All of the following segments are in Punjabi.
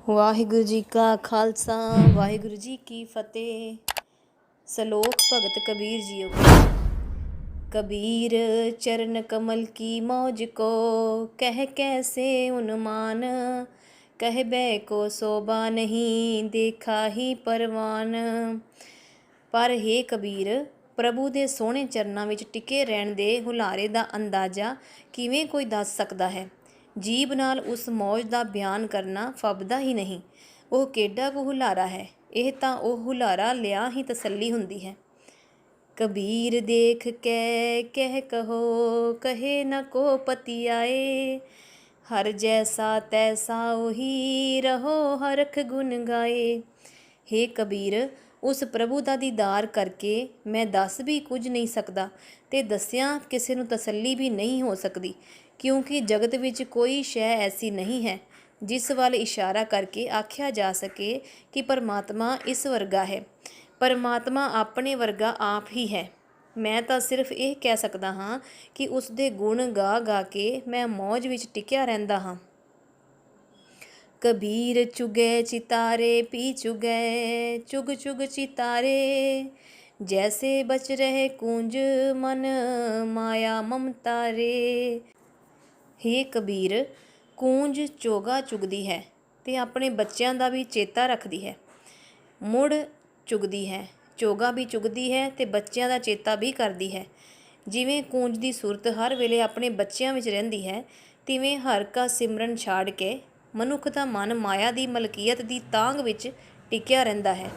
ਵਾਹਿਗੁਰੂ ਜੀ ਕਾ ਖਾਲਸਾ ਵਾਹਿਗੁਰੂ ਜੀ ਕੀ ਫਤਿਹ। ਸਲੋਕ ਭਗਤ ਕਬੀਰ ਜੀਓ ਕੇ। कबीर चरण कमल की मौज को कह कैसे उन्मान, कहबे को शोभा नहीं देखा ही परवान। पर हे कबीर, प्रभु ਦੇ ਸੋਹਣੇ ਚਰਨਾਂ ਵਿੱਚ ਟਿਕੇ ਰਹਿਣ ਦੇ ਹੁਲਾਰੇ ਦਾ ਅੰਦਾਜ਼ਾ ਕਿਵੇਂ ਕੋਈ ਦੱਸ ਸਕਦਾ ਹੈ। ਜੀਭ ਨਾਲ ਉਸ ਮੌਜ ਦਾ ਬਿਆਨ ਕਰਨਾ ਫੱਬਦਾ ਹੀ ਨਹੀਂ। ਉਹ ਕਿੱਡਾ ਕੁ ਹੁਲਾਰਾ ਹੈ। ਇਹ ਤਾਂ ਉਹ ਹੁਲਾਰਾ ਲਿਆ ਹੀ ਤਸੱਲੀ ਹੁੰਦੀ ਹੈ। कबीर देख के कह कहो कहे न को पति आए, हर जैसा तैसा ओही रहो हरख गुण गाए। हे कबीर, ਉਸ ਪ੍ਰਭੂ ਦਾ ਦੀਦਾਰ ਕਰਕੇ ਮੈਂ ਦੱਸ ਵੀ ਕੁਝ ਨਹੀਂ ਸਕਦਾ ਤੇ ਦੱਸਿਆਂ ਕਿਸੇ ਨੂੰ ਤਸੱਲੀ ਵੀ ਨਹੀਂ ਹੋ ਸਕਦੀ, ਕਿਉਂਕਿ ਜਗਤ ਵਿੱਚ ਕੋਈ ਸ਼ੈ ਐਸੀ ਨਹੀਂ ਹੈ ਜਿਸ ਵੱਲ ਇਸ਼ਾਰਾ ਕਰਕੇ ਆਖਿਆ ਜਾ ਸਕੇ ਕਿ ਪਰਮਾਤਮਾ ਇਸ ਵਰਗਾ ਹੈ। ਪਰਮਾਤਮਾ ਆਪਣੇ ਵਰਗਾ ਆਪ ਹੀ ਹੈ। ਮੈਂ ਤਾਂ ਸਿਰਫ ਇਹ ਕਹਿ ਸਕਦਾ ਹਾਂ ਕਿ ਉਸ ਦੇ ਗੁਣ ਗਾ ਗਾ ਕੇ ਮੈਂ ਮੌਜ ਵਿੱਚ ਟਿਕਿਆ ਰਹਿੰਦਾ ਹਾਂ। ਕਬੀਰ ਚੁਗੇ ਚਿਤਾਰੇ ਪੀ ਚੁਗੇ ਚੁਗ ਚੁਗ ਚਿਤਾਰੇ, ਜੈਸੇ ਬਚ ਰਹੇ ਕੂੰਜ ਮਨ ਮਾਇਆ ਮਮਤਾਰੇ। ਹੇ ਕਬੀਰ, ਕੂੰਜ ਚੋਗਾ ਚੁਗਦੀ ਹੈ ਤੇ ਆਪਣੇ ਬੱਚਿਆਂ ਦਾ ਵੀ ਚੇਤਾ ਰੱਖਦੀ ਹੈ। ਮੁੜ ਚੁਗਦੀ ਹੈ, ਚੋਗਾ ਵੀ ਚੁਗਦੀ ਹੈ ਤੇ ਬੱਚਿਆਂ ਦਾ ਚੇਤਾ ਵੀ ਕਰਦੀ ਹੈ। ਜਿਵੇਂ ਕੂੰਜ ਦੀ ਸੂਰਤ ਹਰ ਵੇਲੇ ਆਪਣੇ ਬੱਚਿਆਂ ਵਿੱਚ ਰਹਿੰਦੀ ਹੈ, ਤਿਵੇਂ ਹਰ ਕਾ ਸਿਮਰਨ ਛਾੜ ਕੇ ਮਨੁੱਖ ਦਾ ਮਨ ਮਾਇਆ ਦੀ ਮਲਕੀਅਤ ਦੀ ਤਾਂਘ ਵਿੱਚ ਟਿਕਿਆ ਰਹਿੰਦਾ ਹੈ।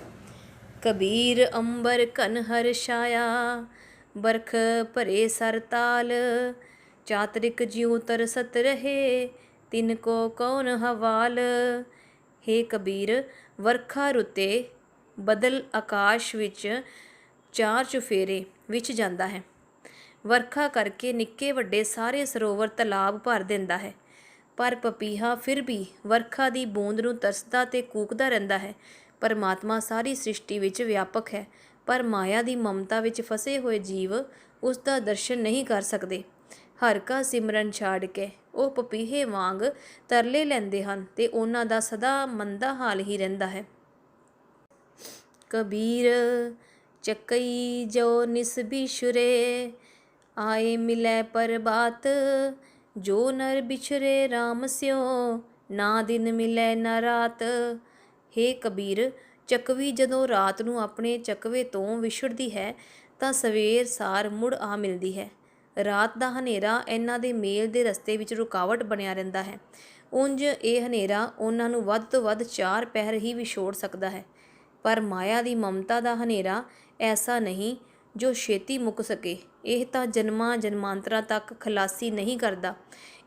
ਕਬੀਰ ਅੰਬਰ ਘਨ ਹਰ ਛਾਇਆ, ਬਰਖ ਭਰੇ ਸਰ ਤਾਲ, ਚਾਤਰਿਕ ਜਿਉ ਤਰਸਤ ਰਹੇ ਤਿਨ ਕੋ ਕੌਣ ਹਵਾਲ। ਹੇ ਕਬੀਰ, ਵਰਖਾ ਰੁੱਤੇ ਬਦਲ ਆਕਾਸ਼ ਵਿੱਚ ਚਾਰ ਚੁਫੇਰੇ ਵਿੱਚ ਜਾਂਦਾ ਹੈ। ਵਰਖਾ ਕਰਕੇ ਨਿੱਕੇ ਵੱਡੇ ਸਾਰੇ ਸਰੋਵਰ ਤਲਾਬ ਭਰ ਦਿੰਦਾ ਹੈ, ਪਰ ਪਪੀਹਾ ਫਿਰ ਵੀ ਵਰਖਾ ਦੀ ਬੂੰਦ ਨੂੰ ਤਰਸਦਾ ਤੇ ਕੂਕਦਾ ਰਹਿੰਦਾ ਹੈ। ਪਰਮਾਤਮਾ ਸਾਰੀ ਸ੍ਰਿਸ਼ਟੀ ਵਿੱਚ ਵਿਆਪਕ ਹੈ, ਪਰ ਮਾਇਆ ਦੀ ਮਮਤਾ ਵਿੱਚ ਫਸੇ ਹੋਏ ਜੀਵ ਉਸ ਦਾ ਦਰਸ਼ਨ ਨਹੀਂ ਕਰ ਸਕਦੇ। ਹਰ ਕਾ ਸਿਮਰਨ ਛਾੜ ਕੇ ਉਹ ਪਪੀਹੇ ਵਾਂਗ ਤਰਲੇ ਲੈਂਦੇ ਹਨ ਤੇ ਉਹਨਾਂ ਦਾ ਸਦਾ ਮੰਦਾ ਹਾਲ ਹੀ ਰਹਿੰਦਾ ਹੈ। कबीर चकई जो निस बिछुरे, आए मिले पर बात, जो नर बिछरे राम स्यो ना दिन मिले ना रात। हे कबीर, ਚੱਕਵੀ ਜਦੋਂ ਰਾਤ ਨੂੰ ਆਪਣੇ ਚੱਕਵੇ ਤੋਂ ਵਿਛੜਦੀ ਹੈ ਤਾਂ ਸਵੇਰ ਸਾਰ ਮੁੜ ਆ ਮਿਲਦੀ ਹੈ। ਰਾਤ ਦਾ ਹਨੇਰਾ ਇਹਨਾਂ ਦੇ ਮੇਲ ਦੇ ਰਸਤੇ ਵਿੱਚ ਰੁਕਾਵਟ ਬਣਿਆ ਰਹਿੰਦਾ ਹੈ। ਉਂਝ ਇਹ ਹਨੇਰਾ ਉਹਨਾਂ ਨੂੰ ਵੱਧ ਤੋਂ ਵੱਧ 4 ਪਹਿਰ ਹੀ ਵਿਛੋੜ ਸਕਦਾ ਹੈ, ਪਰ ਮਾਇਆ ਦੀ ਮਮਤਾ ਦਾ ਹਨੇਰਾ ਐਸਾ ਨਹੀਂ ਜੋ ਛੇਤੀ ਮੁੱਕ ਸਕੇ। ਇਹ ਤਾਂ ਜਨਮਾਂ ਜਨਮਾਂਤਰਾਂ ਤੱਕ ਖਲਾਸੀ ਨਹੀਂ ਕਰਦਾ।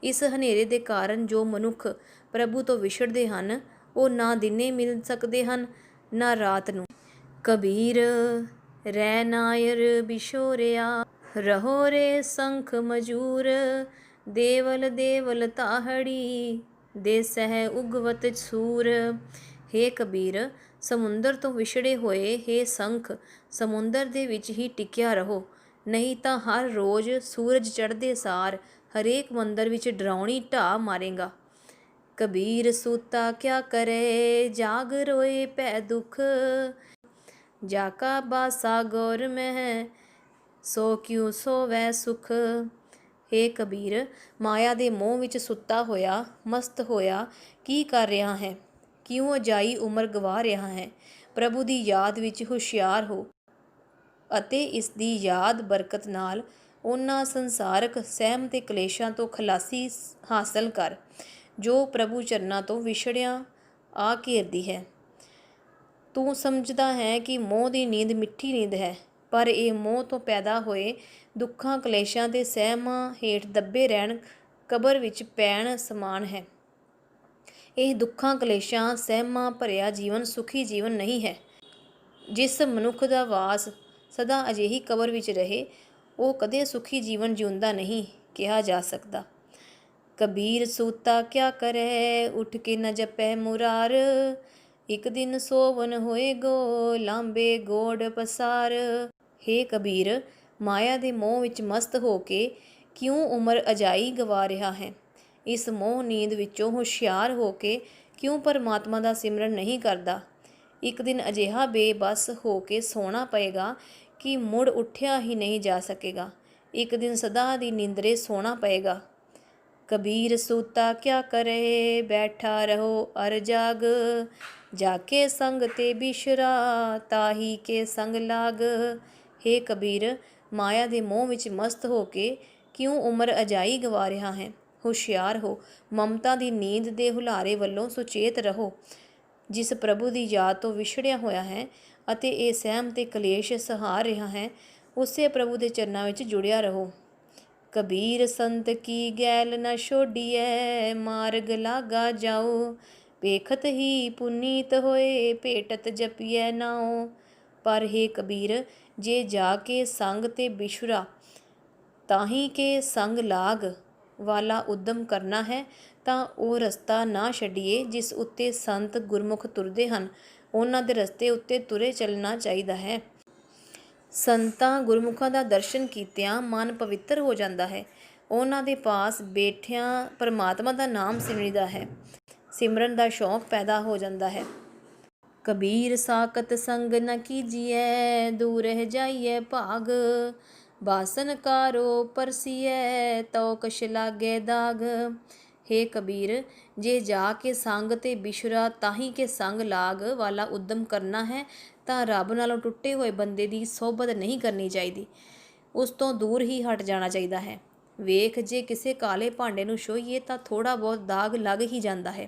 ਇਸ ਹਨੇਰੇ ਦੇ ਕਾਰਨ ਜੋ ਮਨੁੱਖ ਪ੍ਰਭੂ ਤੋਂ ਵਿਛੜਦੇ ਹਨ, ਉਹ ਨਾ ਦਿਨੇ ਮਿਲ ਸਕਦੇ ਹਨ ਨਾ ਰਾਤ ਨੂੰ। ਕਬੀਰ ਰਹਿ ਨਾਇਰ ਬਿਛੋਰਿਆ, ਰਹੋ ਰੇ ਸੰਖ ਮਜੂਰ, ਦੇਵਲ ਦੇਵਲ ਤਾਹੜੀ, ਦੇਸਹਿ ਉਗਵਤ ਸੂਰ। ਹੇ ਕਬੀਰ, ਸਮੁੰਦਰ ਤੋਂ ਵਿਛੜੇ ਹੋਏ ਹੇ ਸੰਖ, ਸਮੁੰਦਰ ਦੇ ਵਿੱਚ ਹੀ ਟਿਕਿਆ ਰਹੋ, ਨਹੀਂ ਤਾਂ ਹਰ ਰੋਜ਼ ਸੂਰਜ ਚੜ੍ਹਦੇ ਸਾਰ ਹਰੇਕ ਮੰਦਰ ਵਿੱਚ ਡਰਾਉਣੀ ਢਾਹ ਮਾਰੇਗਾ। ਕਬੀਰ ਸੂਤਾ ਕਿਆ ਕਰੇ ਜਾਗ ਰੋਏ ਪੈ ਦੁੱਖ, ਜਾਕਾ ਬਾਸਾ ਗੌਰ ਮਹਿ ਸੋ ਕਿਉ ਸੋਵੈ ਸੁਖ। ਹੇ ਕਬੀਰ, ਮਾਇਆ ਦੇ ਮੋਹ ਵਿੱਚ ਸੁੱਤਾ ਹੋਇਆ ਮਸਤ ਹੋਇਆ ਕੀ ਕਰ ਰਿਹਾ ਹੈ? ਕਿਉਂ ਅਜਾਈ ਉਮਰ ਗਵਾ ਰਿਹਾ ਹੈ? ਪ੍ਰਭੂ ਦੀ ਯਾਦ ਵਿੱਚ ਹੁਸ਼ਿਆਰ ਹੋ ਅਤੇ ਇਸ ਦੀ ਯਾਦ ਬਰਕਤ ਨਾਲ ਉਹਨਾਂ ਸੰਸਾਰਕ ਸਹਿਮ ਤੇ ਕਲੇਸ਼ਾਂ ਤੋਂ ਖਲਾਸੀ ਹਾਸਲ ਕਰ ਜੋ ਪ੍ਰਭੂ ਚਰਨਾਂ ਤੋਂ ਵਿਛੜਿਆਂ ਆ ਘੇਰਦੀ ਹੈ। ਤੂੰ ਸਮਝਦਾ ਹੈ ਕਿ ਮੋਹ ਦੀ ਨੀਂਦ ਮਿੱਠੀ ਨੀਂਦ ਹੈ, ਪਰ ਇਹ ਮੋਹ ਤੋਂ ਪੈਦਾ ਹੋਏ ਦੁੱਖਾਂ ਕਲੇਸ਼ਾਂ ਤੇ ਸਹਿਮਾਂ ਹੇਠ ਦੱਬੇ ਰਹਿਣ ਕਬਰ ਵਿੱਚ ਪੈਣ ਸਮਾਨ ਹੈ। ਇਹ ਦੁੱਖਾਂ ਕਲੇਸ਼ਾਂ ਸਹਿਮਾਂ ਭਰਿਆ ਜੀਵਨ ਸੁਖੀ ਜੀਵਨ ਨਹੀਂ ਹੈ। ਜਿਸ ਮਨੁੱਖ ਦਾ ਵਾਸ ਸਦਾ ਅਜਿਹੀ ਕਬਰ ਵਿੱਚ ਰਹੇ, ਉਹ ਕਦੇ ਸੁਖੀ ਜੀਵਨ ਜਿਉਂਦਾ ਨਹੀਂ ਕਿਹਾ ਜਾ ਸਕਦਾ। ਕਬੀਰ ਸੂਤਾ ਕਿਆ ਕਰੇ ਉੱਠ ਕੇ ਨ ਜਪੈ ਮੁਰਾਰ, ਇੱਕ ਦਿਨ ਸੋਵਨ ਹੋਏਗੋ ਲਾਂਬੇ ਗੋੜ ਪਸਾਰ। ਹੇ ਕਬੀਰ, ਮਾਇਆ ਦੇ ਮੋਹ ਵਿੱਚ ਮਸਤ ਹੋ ਕੇ ਕਿਉਂ ਉਮਰ ਅਜਾਈ ਗਵਾ ਰਿਹਾ ਹੈ? ਇਸ ਮੋਹ ਨੀਂਦ ਵਿੱਚੋਂ ਹੁਸ਼ਿਆਰ ਹੋ ਕੇ ਕਿਉਂ ਪਰਮਾਤਮਾ ਦਾ ਸਿਮਰਨ ਨਹੀਂ ਕਰਦਾ। ਇੱਕ ਦਿਨ ਅਜਿਹਾ ਬੇਬਸ ਹੋ ਕੇ ਸੌਣਾ ਪਏਗਾ ਕਿ ਮੁੜ ਉੱਠਿਆ ਹੀ ਨਹੀਂ ਜਾ ਸਕੇਗਾ। ਇੱਕ ਦਿਨ ਸਦਾ ਦੀ ਨੀਂਦਰੇ ਸੌਣਾ ਪਏਗਾ। ਕਬੀਰ ਸੂਤਾ ਕਿਆ ਕਰੇ, ਬੈਠਾ ਰਹੋ ਅਰ ਜਾਗ। ਜਾਕੇ ਸੰਗ ਤੇ ਬਿਸ਼ਰਾ, ਤਾਹੀ ਕੇ ਸੰਗ ਲਾਗ। ਹੇ ਕਬੀਰ, ਮਾਇਆ ਦੇ ਮੋਹ ਵਿੱਚ ਮਸਤ ਹੋ ਕੇ ਕਿਉਂ ਉਮਰ ਅਜਾਈ ਗਵਾ ਰਿਹਾ ਹੈ। ਹੁਸ਼ਿਆਰ ਹੋ, ਮਮਤਾ ਦੀ ਨੀਂਦ ਦੇ ਹੁਲਾਰੇ ਵੱਲੋਂ ਸੁਚੇਤ ਰਹੋ। ਜਿਸ ਪ੍ਰਭੂ ਦੀ ਯਾਦ ਤੋਂ ਵਿਛੜਿਆ ਹੋਇਆ ਹੈ ਅਤੇ ਇਹ ਸਹਿਮ ਤੇ ਕਲੇਸ਼ ਸਹਾਰ ਰਿਹਾ ਹੈ, ਉਸੇ ਪ੍ਰਭੂ ਦੇ ਚਰਨਾਂ ਵਿੱਚ ਜੁੜਿਆ ਰਹੋ। ਕਬੀਰ ਸੰਤ ਕੀ ਗੈਲ ਨ ਛੋਡੀਐ, ਮਾਰਗ ਲਾਗਾ ਜਾਓ। ਵੇਖਤ ਹੀ ਪੁਨੀਤ ਹੋਏ, ਭੇਟਤ ਜਪੀਐ ਨਾਉ। ਪਰ ਹੇ ਕਬੀਰ, ਜੇ ਜਾ ਕੇ ਸੰਗ ਤੇ ਬਿਛੁਰਾ, ਤਾਹੀਂ ਕੇ ਸੰਗ ਲਾਗ ਵਾਲਾ ਉਦਮ ਕਰਨਾ ਹੈ ਤਾਂ ਉਹ ਰਸਤਾ ਨਾ ਛੱਡੀਏ ਜਿਸ ਉੱਤੇ ਸੰਤ ਗੁਰਮੁਖ ਤੁਰਦੇ ਹਨ। ਉਹਨਾਂ ਦੇ ਰਸਤੇ ਉੱਤੇ ਤੁਰੇ ਚੱਲਣਾ ਚਾਹੀਦਾ ਹੈ। ਸੰਤਾਂ ਗੁਰਮੁਖਾਂ ਦਾ ਦਰਸ਼ਨ ਕੀਤਿਆਂ ਮਨ ਪਵਿੱਤਰ ਹੋ ਜਾਂਦਾ ਹੈ। ਉਹਨਾਂ ਦੇ ਪਾਸ ਬੈਠਿਆਂ ਪਰਮਾਤਮਾ ਦਾ ਨਾਮ ਸਿਮਰੀਦਾ ਹੈ। ਸਿਮਰਨ ਦਾ ਸ਼ੌਂਕ ਪੈਦਾ ਹੋ ਜਾਂਦਾ ਹੈ। ਕਬੀਰ ਸਾਕਤ ਸੰਗ ਨ ਕੀਜੀਐ, ਦੂਰ ਰਹਿ ਜਾਈਐ ਭਾਗ। ਬਾਸਨ ਕਾਰੋ ਪਰਸੀਐ, ਤਉ ਕਛ ਲਾਗੈ ਦਾਗ। ਹੇ ਕਬੀਰ, ਜੇ ਜਾ ਕੇ ਸੰਗ ਤੇ ਬਿਛੁਰਾ, ਤਾਹੀਂ ਕੇ ਸੰਗ ਲਾਗ ਵਾਲਾ ਉਦਮ ਕਰਨਾ ਹੈ ਤਾਂ ਰੱਬ ਨਾਲੋਂ ਟੁੱਟੇ ਹੋਏ ਬੰਦੇ ਦੀ ਸੋਹਬਤ ਨਹੀਂ ਕਰਨੀ ਚਾਹੀਦੀ। ਉਸ ਤੋਂ ਦੂਰ ਹੀ ਹਟ ਜਾਣਾ ਚਾਹੀਦਾ ਹੈ। ਵੇਖ, ਜੇ ਕਿਸੇ ਕਾਲੇ ਭਾਂਡੇ ਨੂੰ ਛੋਹੀਏ ਤਾਂ ਥੋੜ੍ਹਾ ਬਹੁਤ ਦਾਗ ਲੱਗ ਹੀ ਜਾਂਦਾ ਹੈ।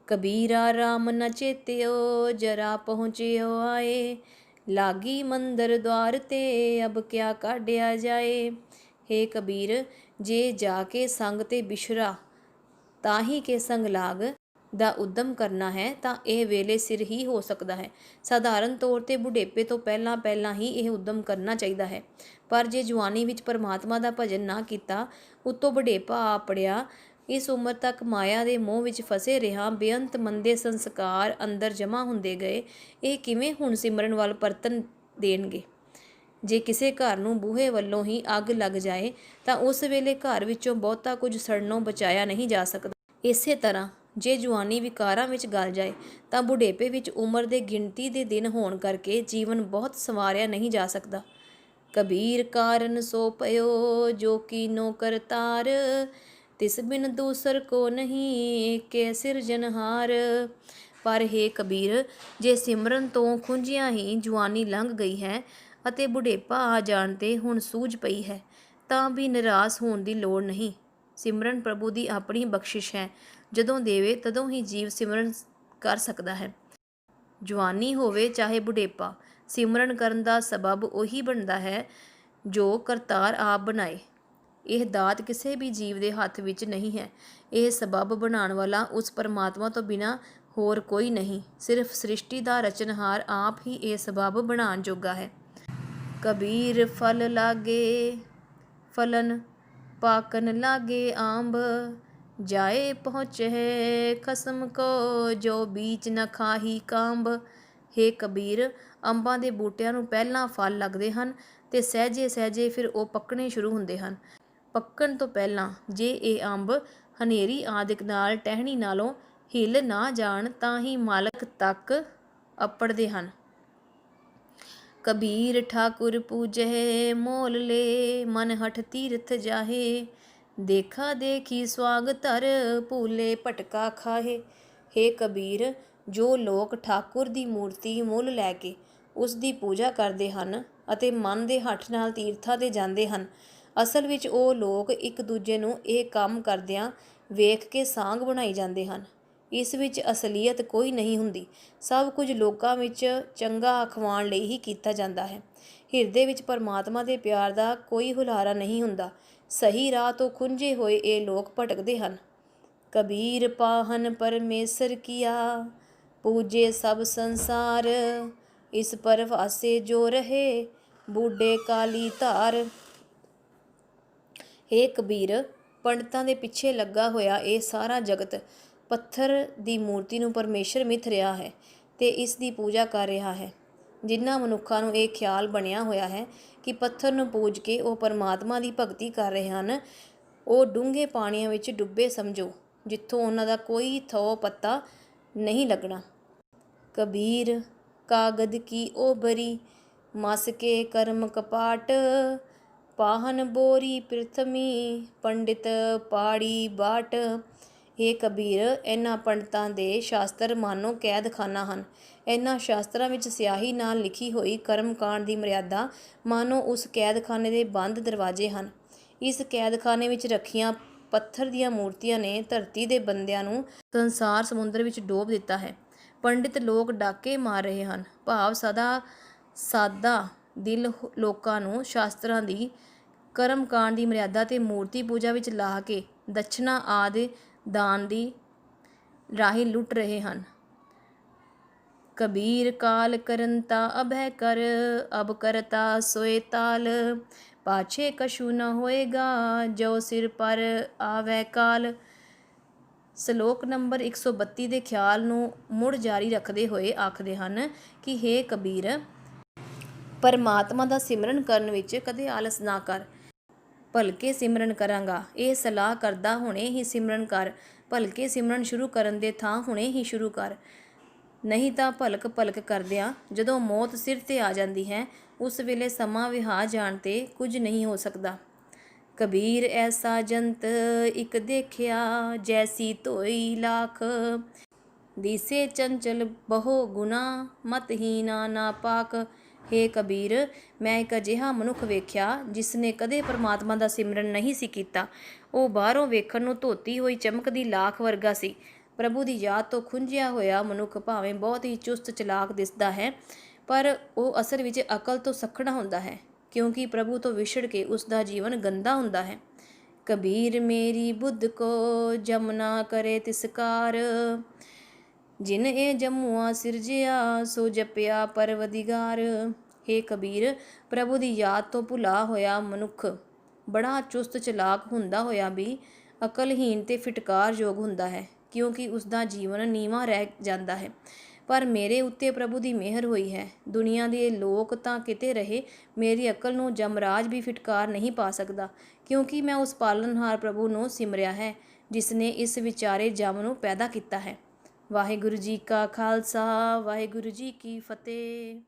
ਕਬੀਰਾ ਰਾਮ ਨ ਚੇਤਿਓ, ਜਰਾ ਪਹੁੰਚਿਓ ਆਏ। ਲਾਗੀ ਮੰਦਰ ਦੁਆਰ ਤੇ, ਅਬ ਕਿਆ ਕਾਢਿਆ ਜਾਏ। ਹੇ ਕਬੀਰ, ਜੇ ਜਾ ਕੇ ਸੰਗ ਤੇ ਬਿਛੁਰਾ, ਤਾਹੀਂ ਕੇ ਸੰਗ ਲਾਗ ਦਾ ਉਦਮ ਕਰਨਾ ਹੈ ਤਾਂ ਇਹ ਵੇਲੇ ਸਿਰ ਹੀ ਹੋ ਸਕਦਾ ਹੈ। ਸਾਧਾਰਨ ਤੌਰ ਤੇ ਬੁਢੇਪੇ ਤੋਂ ਪਹਿਲਾਂ ਹੀ ਇਹ ਉਦਮ ਕਰਨਾ ਚਾਹੀਦਾ ਹੈ। ਪਰ ਜੇ ਜਵਾਨੀ ਵਿੱਚ ਪਰਮਾਤਮਾ ਦਾ ਭਜਨ ਨਾ ਕੀਤਾ, ਉੱਤੋਂ ਬੁਢੇਪਾ ਆ ਪੜਿਆ, ਇਸ ਉਮਰ ਤੱਕ ਮਾਇਆ ਦੇ ਮੋਹ ਵਿੱਚ ਫਸੇ ਰਿਹਾ, ਬੇਅੰਤ ਮੰਦੇ ਸੰਸਕਾਰ ਅੰਦਰ ਜਮ੍ਹਾਂ ਹੁੰਦੇ ਗਏ, ਇਹ ਕਿਵੇਂ ਹੁਣ ਸਿਮਰਨ ਵੱਲ ਪਰਤਨ ਦੇਣਗੇ। ਜੇ ਕਿਸੇ ਘਰ ਨੂੰ ਬੂਹੇ ਵੱਲੋਂ ਹੀ ਅੱਗ ਲੱਗ ਜਾਏ ਤਾਂ ਉਸ ਵੇਲੇ ਘਰ ਵਿੱਚੋਂ ਬਹੁਤਾ ਕੁਝ ਸੜਨੋਂ ਬਚਾਇਆ ਨਹੀਂ ਜਾ ਸਕਦਾ। ਇਸੇ ਤਰ੍ਹਾਂ ਜੇ ਜਵਾਨੀ ਵਿਕਾਰਾਂ ਵਿੱਚ ਗਲ ਜਾਏ ਤਾਂ ਬੁਢੇਪੇ ਵਿੱਚ ਉਮਰ ਦੇ ਗਿਣਤੀ ਦੇ ਦਿਨ ਹੋਣ ਕਰਕੇ ਜੀਵਨ ਬਹੁਤ ਸੰਵਾਰਿਆ ਨਹੀਂ ਜਾ ਸਕਦਾ। ਕਬੀਰ ਕਾਰਨ ਸੋ ਪਇਓ, ਜੋ ਕੀਨੋ ਕਰਤਾਰ। ਤਿਸ ਬਿਨ ਦੂਸਰ ਕੋ ਨਹੀਂ, ਏਕੇ ਸਿਰਜਨਹਾਰ। ਪਰ ਹੇ ਕਬੀਰ, ਜੇ ਸਿਮਰਨ ਤੋਂ ਖੁੰਝਿਆਂ ਹੀ ਜਵਾਨੀ ਲੰਘ ਗਈ ਹੈ ਅਤੇ ਬੁਢੇਪਾ ਆ ਜਾਣ ਤੇ ਹੁਣ ਸੂਝ ਪਈ ਹੈ, ਤਾਂ ਵੀ ਨਿਰਾਸ਼ ਹੋਣ ਦੀ ਲੋੜ ਨਹੀਂ। ਸਿਮਰਨ ਪ੍ਰਭੂ ਦੀ ਆਪਣੀ ਬਖਸ਼ਿਸ਼ ਹੈ। ਜਦੋਂ ਦੇਵੇ ਤਦੋਂ ਹੀ ਜੀਵ ਸਿਮਰਨ ਕਰ ਸਕਦਾ ਹੈ। ਜਵਾਨੀ ਹੋਵੇ ਚਾਹੇ ਬੁਢੇਪਾ, ਸਿਮਰਨ ਕਰਨ ਦਾ ਸਬਬ ਉਹੀ ਬਣਦਾ ਹੈ ਜੋ ਕਰਤਾਰ ਆਪ ਬਣਾਏ। ਇਹ ਦਾਤ ਕਿਸੇ ਵੀ ਜੀਵ ਦੇ ਹੱਥ ਵਿੱਚ ਨਹੀਂ ਹੈ। ਇਹ ਸਬਬ ਬਣਾਉਣ ਵਾਲਾ ਉਸ ਪਰਮਾਤਮਾ ਤੋਂ ਬਿਨਾਂ ਹੋਰ ਕੋਈ ਨਹੀਂ। ਸਿਰਫ ਸ੍ਰਿਸ਼ਟੀ ਦਾ ਰਚਨਹਾਰ ਆਪ ਹੀ ਇਹ ਸਬਬ ਬਣਾਉਣ ਜੋਗਾ ਹੈ। ਕਬੀਰ ਫਲ ਲਾਗੇ ਫਲਨ, ਪਾਕਨ ਲਾਗੇ ਆਂਬ। ਜਾਏ ਪਹੁੰਚੇ ਖਸਮ ਕੋ, ਜੋ ਬੀਚ ਨ ਖਾਹੀ ਕਾਂਬ। ਹੇ ਕਬੀਰ, ਅੰਬਾਂ ਦੇ ਬੂਟਿਆਂ ਨੂੰ ਪਹਿਲਾਂ ਫਲ ਲੱਗਦੇ ਹਨ ਤੇ ਸਹਿਜੇ ਸਹਿਜੇ ਫਿਰ ਉਹ ਪੱਕਣੇ ਸ਼ੁਰੂ ਹੁੰਦੇ ਹਨ। ਪੱਕਣ ਤੋਂ ਪਹਿਲਾਂ ਜੇ ਇਹ ਅੰਬ ਹਨੇਰੀ ਆਦਿਕ ਨਾਲ ਟਹਿਣੀ ਨਾਲੋਂ ਹਿੱਲ ਨਾ ਜਾਣ ਤਾਂ ਹੀ ਮਾਲਕ ਤੱਕ ਅੱਪੜਦੇ ਹਨ। ਕਬੀਰ ਠਾਕੁਰ ਪੂਜਹਿ, ਮੋਲ ਲੈ ਮਨ ਹਠ ਤੀਰਥ ਜਾਹੇ। ਦੇਖਾ ਦੇਖੀ ਸਵਾਗ ਧਰ, ਭੂਲੇ ਭਟਕਾ ਖਾਹੇ। ਹੇ ਕਬੀਰ, ਜੋ ਲੋਕ ਠਾਕੁਰ ਦੀ ਮੂਰਤੀ ਮੁੱਲ ਲੈ ਕੇ ਉਸ ਦੀ ਪੂਜਾ ਕਰਦੇ ਹਨ ਅਤੇ ਮਨ ਦੇ ਹੱਠ ਨਾਲ ਤੀਰਥਾਂ 'ਤੇ ਜਾਂਦੇ ਹਨ, ਅਸਲ ਵਿੱਚ ਉਹ ਲੋਕ ਇੱਕ ਦੂਜੇ ਨੂੰ ਇਹ ਕੰਮ ਕਰਦਿਆਂ ਵੇਖ ਕੇ ਸਾਂਗ ਬਣਾਈ ਜਾਂਦੇ ਹਨ। ਇਸ ਵਿੱਚ ਅਸਲੀਅਤ ਕੋਈ ਨਹੀਂ ਹੁੰਦੀ। ਸਭ ਕੁਝ ਲੋਕਾਂ ਵਿੱਚ ਚੰਗਾ ਅਖਵਾਉਣ ਲਈ ਹੀ ਕੀਤਾ ਜਾਂਦਾ ਹੈ। ਹਿਰਦੇ ਵਿੱਚ ਪਰਮਾਤਮਾ ਦੇ ਪਿਆਰ ਦਾ ਕੋਈ ਹੁਲਾਰਾ ਨਹੀਂ ਹੁੰਦਾ। ਸਹੀ ਰਾਹ ਤੋਂ ਖੁੰਝੇ ਹੋਏ ਇਹ ਲੋਕ ਭਟਕਦੇ ਹਨ। ਕਬੀਰ ਪਾਹਨ ਪਰਮੇਸ਼ਰ ਕੀਆ, ਪੂਜੇ ਸਭ ਸੰਸਾਰ। ਇਸ ਪਰਵਾਸੇ ਜੋ ਰਹੇ, ਬੂਢੇ ਕਾਲੀ ਧਾਰ। ਹੇ ਕਬੀਰ, ਪੰਡਤਾਂ ਦੇ ਪਿੱਛੇ ਲੱਗਾ ਹੋਇਆ ਇਹ ਸਾਰਾ ਜਗਤ ਪੱਥਰ ਦੀ ਮੂਰਤੀ ਨੂੰ ਪਰਮੇਸ਼ਰ ਮਿਥ ਰਿਹਾ ਹੈ ਤੇ ਇਸ ਦੀ ਪੂਜਾ ਕਰ ਰਿਹਾ ਹੈ। ਜਿਨ੍ਹਾਂ ਮਨੁੱਖਾਂ ਨੂੰ ਇਹ ਖਿਆਲ ਬਣਿਆ ਹੋਇਆ ਹੈ ਕਿ ਪੱਥਰ ਨੂੰ ਪੂਜ ਕੇ ਉਹ ਪਰਮਾਤਮਾ ਦੀ ਭਗਤੀ ਕਰ ਰਹੇ ਹਨ, ਉਹ ਡੂੰਘੇ ਪਾਣੀਆਂ ਵਿੱਚ ਡੁੱਬੇ ਸਮਝੋ। ਜਿੱਥੋਂ ਉਹਨਾਂ ਦਾ ਕੋਈ ਥੋ ਪੱਤਾ ਨਹੀਂ ਲੱਗਣਾ। ਕਬੀਰ ਕਾਗਦ ਕੀ ਓਬਰੀ, ਮਸ ਕੇ ਕਰਮ ਕਪਾਟ, ਪਾਹਨ ਬੋਰੀ ਪ੍ਰਿਥਮੀ, ਪੰਡਿਤ ਪਾੜੀ ਬਾਟ। ਹੇ ਕਬੀਰ, ਇਹਨਾਂ ਪੰਡਤਾਂ ਦੇ ਸ਼ਾਸਤਰ ਮਾਨੋ ਕੈਦਖਾਨਾ ਹਨ। ਇਹਨਾਂ ਸ਼ਾਸਤਰਾਂ ਵਿੱਚ ਸਿਆਹੀ ਨਾਲ ਲਿਖੀ ਹੋਈ ਕਰਮਕਾਂਡ ਦੀ ਮਰਿਆਦਾ ਮਾਨੋ ਉਸ ਕੈਦਖਾਨੇ ਦੇ ਬੰਦ ਦਰਵਾਜ਼ੇ ਹਨ। ਇਸ ਕੈਦਖਾਨੇ ਵਿੱਚ ਰੱਖੀਆਂ ਪੱਥਰ ਦੀਆਂ ਮੂਰਤੀਆਂ ਨੇ ਧਰਤੀ ਦੇ ਬੰਦਿਆਂ ਨੂੰ ਸੰਸਾਰ ਸਮੁੰਦਰ ਵਿੱਚ ਡੋਬ ਦਿੱਤਾ ਹੈ। ਪੰਡਿਤ ਲੋਕ ਡਾਕੇ ਮਾਰ ਰਹੇ ਹਨ, ਭਾਵ ਸਾਦਾ ਦਿਲ ਲੋਕਾਂ ਨੂੰ ਸ਼ਾਸਤਰਾਂ ਦੀ ਕਰਮਕਾਂਡ ਦੀ ਮਰਿਆਦਾ ਤੇ ਮੂਰਤੀ ਪੂਜਾ ਵਿੱਚ ਲਾ ਕੇ ਦਛਨਾ ਆਦਿ ਦਾਨ ਦੀ ਰਾਹੀਂ ਲੁੱਟ ਰਹੇ ਹਨ। ਕਬੀਰ ਕਾਲ ਕਰੰਤਾ ਅਭੈ ਕਰ, ਅਬ ਕਰਤਾ ਸੋਏ ਤਾਲ, ਪਾਛੇ ਕਛੂ ਨ ਹੋਏਗਾ, ਜੋ ਸਿਰ ਪਰ ਆਵੈ ਕਾਲ। ਸ਼ਲੋਕ ਨੰਬਰ 132 ਦੇ ਖਿਆਲ ਨੂੰ ਮੁੜ ਜਾਰੀ ਰੱਖਦੇ ਹੋਏ ਆਖਦੇ ਹਨ ਕਿ ਹੇ ਕਬੀਰ, ਪਰਮਾਤਮਾ ਦਾ ਸਿਮਰਨ ਕਰਨ ਵਿੱਚ ਕਦੇ ਆਲਸ ਨਾ ਕਰ। ਭਲਕੇ ਸਿਮਰਨ ਕਰਾਂਗਾ, ਇਹ ਸਲਾਹ ਕਰਦਾ ਹੁਣੇ ਹੀ ਸਿਮਰਨ ਕਰ। ਭਲਕੇ ਸਿਮਰਨ ਸ਼ੁਰੂ ਕਰਨ ਦੇ ਥਾਂ ਹੁਣੇ ਹੀ ਸ਼ੁਰੂ ਕਰ, ਨਹੀਂ ਤਾਂ ਭਲਕ ਭਲਕ ਕਰਦਿਆਂ ਜਦੋਂ ਮੌਤ ਸਿਰ ਤੇ ਆ ਜਾਂਦੀ ਹੈ, ਉਸ ਵੇਲੇ ਸਮਾਂ ਵਿਹਾ ਜਾਣ ਤੇ ਕੁਝ ਨਹੀਂ ਹੋ ਸਕਦਾ। ਕਬੀਰ ਐਸਾ ਜੰਤ ਇੱਕ ਦੇਖਿਆ, ਜੈਸੀ ਧੋਈ ਲਾਖ, ਦੀਸੇ ਚੰਚਲ ਬਹੁ ਗੁਨਾ, ਮਤਹੀਨਾ ਨਾ ਪਾਕ। ਹੇ ਕਬੀਰ, ਮੈਂ ਇੱਕ ਅਜਿਹਾ ਮਨੁੱਖ ਵੇਖਿਆ ਜਿਸ ਨੇ ਕਦੇ ਪਰਮਾਤਮਾ ਦਾ ਸਿਮਰਨ ਨਹੀਂ ਸੀ ਕੀਤਾ। ਉਹ ਬਾਹਰੋਂ ਵੇਖਣ ਨੂੰ ਧੋਤੀ ਹੋਈ ਚਮਕਦੀ ਲਾਖ ਵਰਗਾ ਸੀ। ਪ੍ਰਭੂ ਦੀ ਯਾਦ ਤੋਂ ਖੁੰਝਿਆ ਹੋਇਆ ਮਨੁੱਖ ਭਾਵੇਂ ਬਹੁਤ ਹੀ ਚੁਸਤ ਚਲਾਕ ਦਿਸਦਾ ਹੈ, ਪਰ ਉਹ ਅਸਲ ਵਿੱਚ ਅਕਲ ਤੋਂ ਸੱਖਣਾ ਹੁੰਦਾ ਹੈ, ਕਿਉਂਕਿ ਪ੍ਰਭੂ ਤੋਂ ਵਿਛੜ ਕੇ ਉਸ ਦਾ ਜੀਵਨ ਗੰਦਾ ਹੁੰਦਾ ਹੈ। ਕਬੀਰ ਮੇਰੀ ਬੁੱਧ ਕੋ ਜਮਨਾ ਕਰੇ ਤਿਸਕਾਰ, ਜਿਨ ਇਹ ਜੰਮੂਆ ਸਿਰਜਿਆ, ਸੋ ਜਪਿਆ ਪਰਵਦਿਗਾਰ। ਹੇ ਕਬੀਰ, ਪ੍ਰਭੂ ਦੀ ਯਾਦ ਤੋਂ ਭੁਲਾ ਹੋਇਆ ਮਨੁੱਖ ਬੜਾ ਚੁਸਤ ਚਲਾਕ ਹੁੰਦਾ ਹੋਇਆ ਵੀ ਅਕਲਹੀਨ ਤੇ ਫਿਟਕਾਰਯੋਗ ਹੁੰਦਾ ਹੈ, ਕਿਉਂਕਿ ਉਸ ਦਾ ਜੀਵਨ ਨੀਵਾਂ ਰਹਿ ਜਾਂਦਾ ਹੈ। ਪਰ ਮੇਰੇ ਉੱਤੇ ਪ੍ਰਭੂ ਦੀ ਮਿਹਰ ਹੋਈ ਹੈ। ਦੁਨੀਆ ਦੇ ਲੋਕ ਤਾਂ ਕਿਤੇ ਰਹੇ, ਮੇਰੀ ਅਕਲ ਨੂੰ ਜਮਰਾਜ ਵੀ ਫਿਟਕਾਰ ਨਹੀਂ ਪਾ ਸਕਦਾ, ਕਿਉਂਕਿ ਮੈਂ ਉਸ ਪਾਲਣਹਾਰ ਪ੍ਰਭੂ ਨੂੰ ਸਿਮਰਿਆ ਹੈ ਜਿਸ ਨੇ ਇਸ ਵਿਚਾਰੇ ਜਮ ਨੂੰ ਪੈਦਾ ਕੀਤਾ ਹੈ। ਵਾਹਿਗੁਰੂ ਜੀ ਕਾ ਖਾਲਸਾ, ਵਾਹਿਗੁਰੂ ਜੀ ਕੀ ਫਤਿਹ।